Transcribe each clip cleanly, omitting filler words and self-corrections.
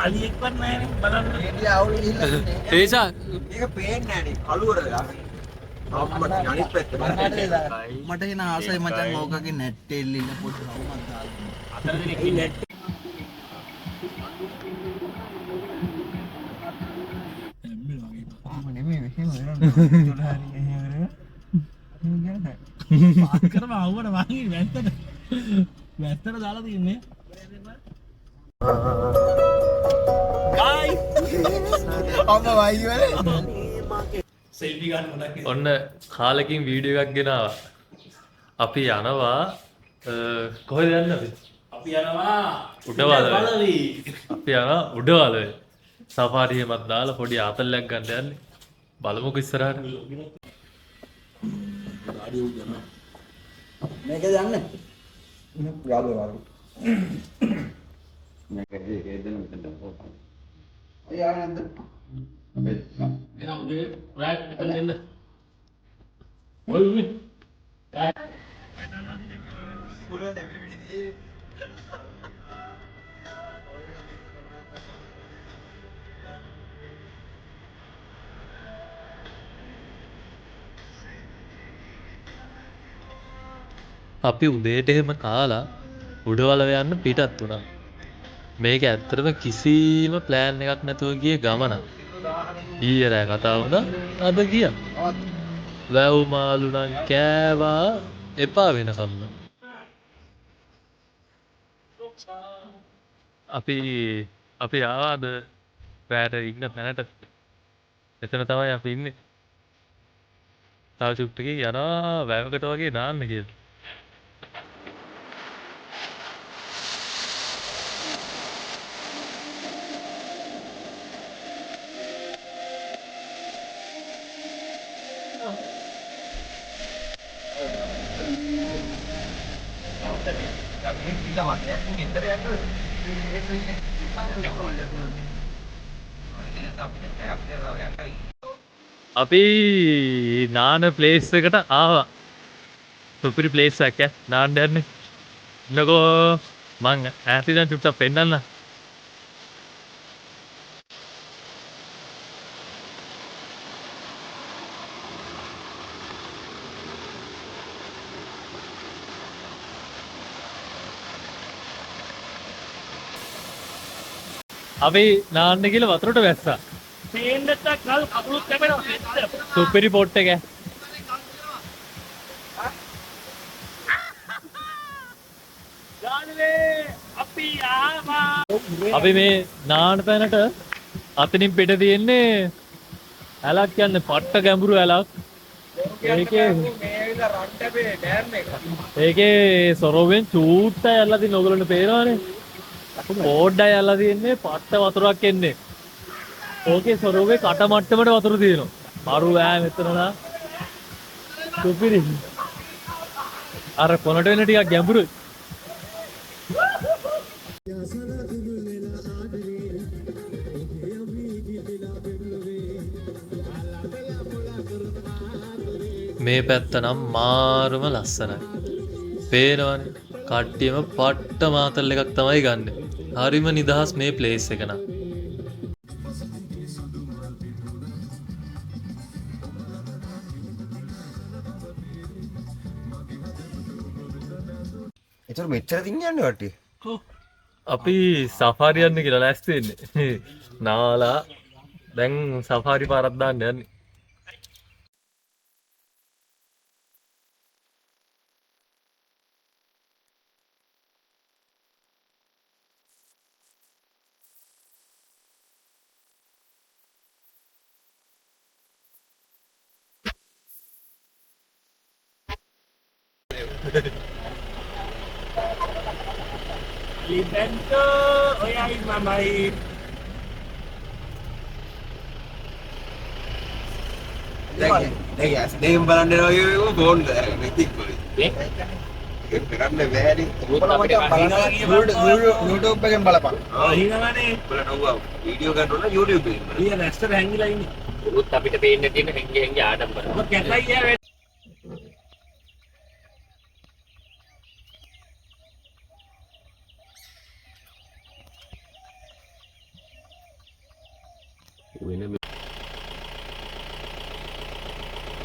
අලියෙක්වත් නැහැ බලන්න. ඒටි අවුල් ගිහිල්ලා ඉන්නේ. ඒසා මේක පේන්නේ නැහැ නේ. කළුවර වෙලා. අම්මට අනිත් පැත්තට. මට එන ආසයි මචං ඕකගේ නැට් එල්ලින්න පොඩි රවුමක් දාලා. අතර දෙනෙක් ඉන්නේ. මම නෙමෙයි මෙහෙම වෙනවා. පාත් කරම ආවුවට වගේ වැත්තට. වැත්තට දාලා තියන්නේ. අම්මා වයි වල. සෙල්ෆි ගන්න මතක්. ඔන්න කාලෙකින් වීඩියෝ එකක් ගෙනාවා. අපි යනවා කොහෙද යන්නේ අපි? අපි යනවා උඩවලවේ. අපි යනවා උඩවලවේ. සෆාරි එකක් දාලා පොඩි ආතල්ලයක් ගන්න යන්නේ. බලමුකෝ ඉස්සරහට. මේකද යන්නේ? යාළුවා වාරු. මේක හේදෙන මෙතන පොත. අයියා නේද? එනවා උදේ රාත් එතන එන්න. ඔය උනේ. පුරා දෙවිවිදී. අපි උදේට එහෙම කාලා උඩවලව යන්න පිටත් වුණා. මේක ඇත්තටම කිසිම ප්ලෑන් එකක් නැතුව ගිය ගමනක්. ඊයේ රෑ කතා වුණා අද ගියා. වැව් මාළු නම් කෑවා එපා වෙනකම්ම. අපි ආවාද රෑට ඉන්න තැනට. එතන තමයි අපි ඉන්නේ. තව චුට්ටකින් යනවා වැවකට වගේ නාන්න කියලා. අපි නාන ප්ලේස් එකට ආවා. සුපිරි ප්ලේස් එකක් නාන්න යන්නේ. ඉන්නකෝ මං ඈත ඉඳන් චුට්ටක් පෙන්නන්න. අපි නාන්න කියලා වතුරට වැස්සා. පේන්න නැත්තම් කල් කකුලුත් කැපෙනවා. සුපිරි පොට් එක. අපි ආවා. අපි මේ නාන තැනට අතනින් පිට තියෙන්නේ ඇලක් කියන්නේ පට්ට ගැඹුරු ඇලක්. ඒකේ සොරවෙන් චූට්ටයි ඇල්ලලා තියෙන ඔයගොල්ලන්ට පේනවනේ. පොඩ්ඩයි ඇල්ලලා තියෙන්නේ පට්ට වතුරක් එන්නේ. ඕකේ සොරවේ කට මට්ටමට වතුර තියෙනවා. මරු ඈ මෙතන නා. සුපිරි. අර කොනට වෙන ටිකක් ගැඹුරුයි. මේ පැත්ත නම් මාරම ලස්සනයි. පේනවනේ. කට්ටියම පට්ට මාතල් එකක් තමයි ගන්නෙ. හරිම නිදහස් මේ ප්ලේස් එක නම්. ඒතර මෙච්චර දින් යන්නේ වටේ. අපි සෆාරි යන්න කියලා ලෑස්ති වෙන්නේ. නාලා දැන් සෆාරි පාරක් දාන්න යන්නේ. Libento, oyai mamai. දැන් දෙයින් බලන්න එනවා කියෝ ෆෝන් නෙතික් කොයි. ඒක කරන්න බෑනේ. YouTube එකෙන් බලපන්. හිනවනේ. බලනවා වීඩියෝ ගන්න ඕන YouTube එකෙන්. ඊය නැස්තර හැංගිලා ඉන්නේ. උත් අපිට පේන්න තියෙන හැංගි ආඩම්බර. ඔබ කැතයි යා.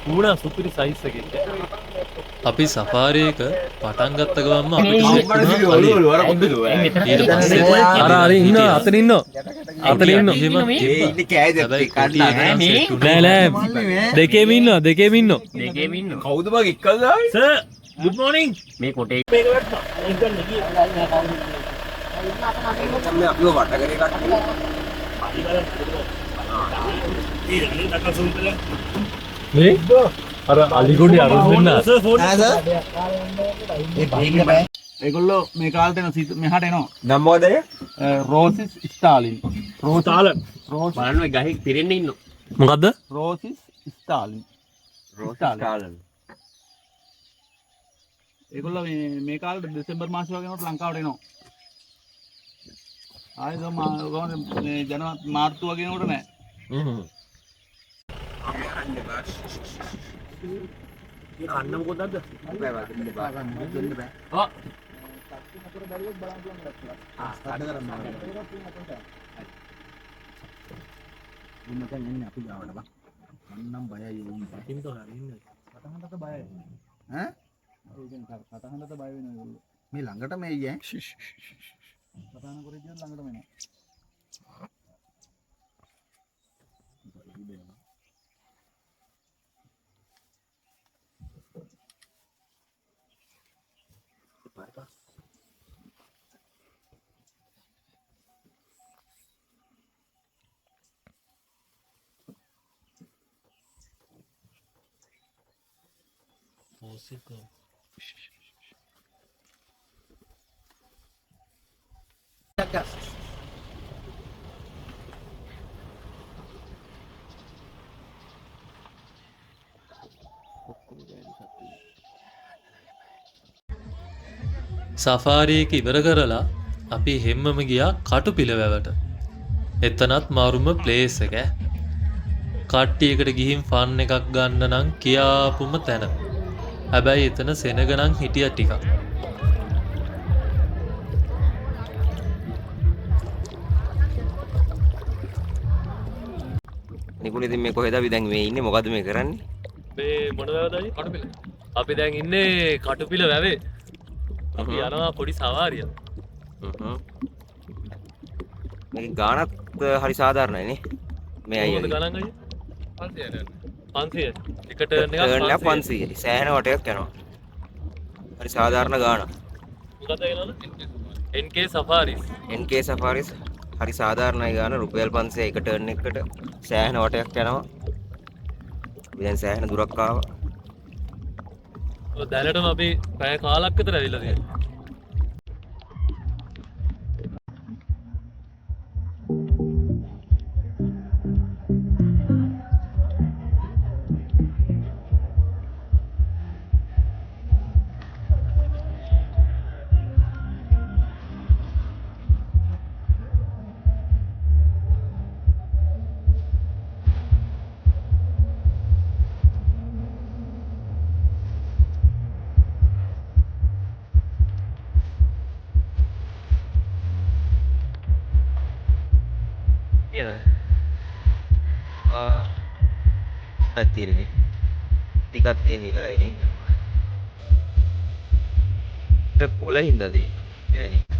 ඌනා සුපිරි සයිස් එකකින්. අපි සෆාරි එක පටන් ගත්ත ගමන්ම අපිට ඊට පස්සේ අර ඉන්න අතන ඉන්න අතන ඉන්න ඉන්නේ කෑ නෑ දෙකේම ඉන්න දෙකේම ඉන්න කවුද බං එක්කල් ආවේ සර් good morning මේ කොටේ මේක වැට්ටා ඒක ගන්න ගියේ මේ අපිව වට කරේ කට්ටිය මේ අර අලිගොඩි අරුන් වෙන්න සර් ෆෝන් නෑ සර් ඒගොල්ලෝ මේ කාලට එන මෙහාට එනවා නම් මොකද රෝසිස් ස්ටාලින් රෝතාලන් බලන්න මේ ගහේ පිරෙන්න ඉන්න මොකද්ද රෝසිස් ස්ටාලින් රෝස්ටාලන් ඒගොල්ලෝ මේ කාලට දෙසැම්බර් මාසෙ වගේ නෝට ලංකාවට එනවා ආයෙත් මේ ජනවාරි මාර්තු වගේ නෝට නෑ කන්න මොකදද නම් බයයි කටහඬට බය වෙනවා ඒගොල්ලෝ මේ ළඟට මේ ඈ කතාන කරේ කියන ළඟටම එනවා සෆාරි එක ඉවර කරලා අපි හෙම්මම ගියා කටුපිල වැවට. එතනත් මාරුම ප්ලේස් එක. කට්ටියකට ගිහින් ෆන් එකක් ගන්න නම් කියාපුම තැන. හැබැයි එතන සෙනග නම් හිටියා ටිකක්. නිකුල ඉතින් මේ කොහෙද අපි දැන් මේ ඉන්නේ මොකද්ද මේ කරන්නේ? මේ මොන වැවදයි? කටුපිල. අපි දැන් ඉන්නේ කටුපිල වැවේ. අපි යනවා පොඩි සවාරියක්. මේක ගානක් හරි සාධාරණයි නේ. මේ අයියා. මොකද ගණන් අයියා? 500. එක ටර්න් එකක් 500යි. සෑහෙන වටයක් යනවා. හරි සාධාරණ ගානක්. මොකද කියනවද? NK Safaris. NK Safaris හරි සාධාරණයි ගාන රුපියල් 500 එක ටර්න් එකකට සෑහෙන වටයක් යනවා. අපි දැන් සෑහෙන දුරක් ආවා. දැනටම අපි පැය කාලක් විතර ඇවිල්ලා තියෙනවා. Hati-hati. Tiga ini lagi. Boleh tadi. Ini.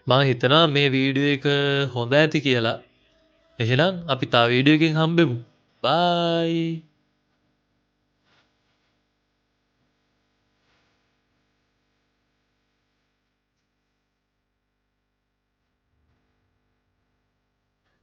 මම හිතනවා මේ වීඩියෝ එක හොඳ ඇති කියලා. එහෙනම් අපි තව වීඩියෝ එකකින් හම්බෙමු. බයි.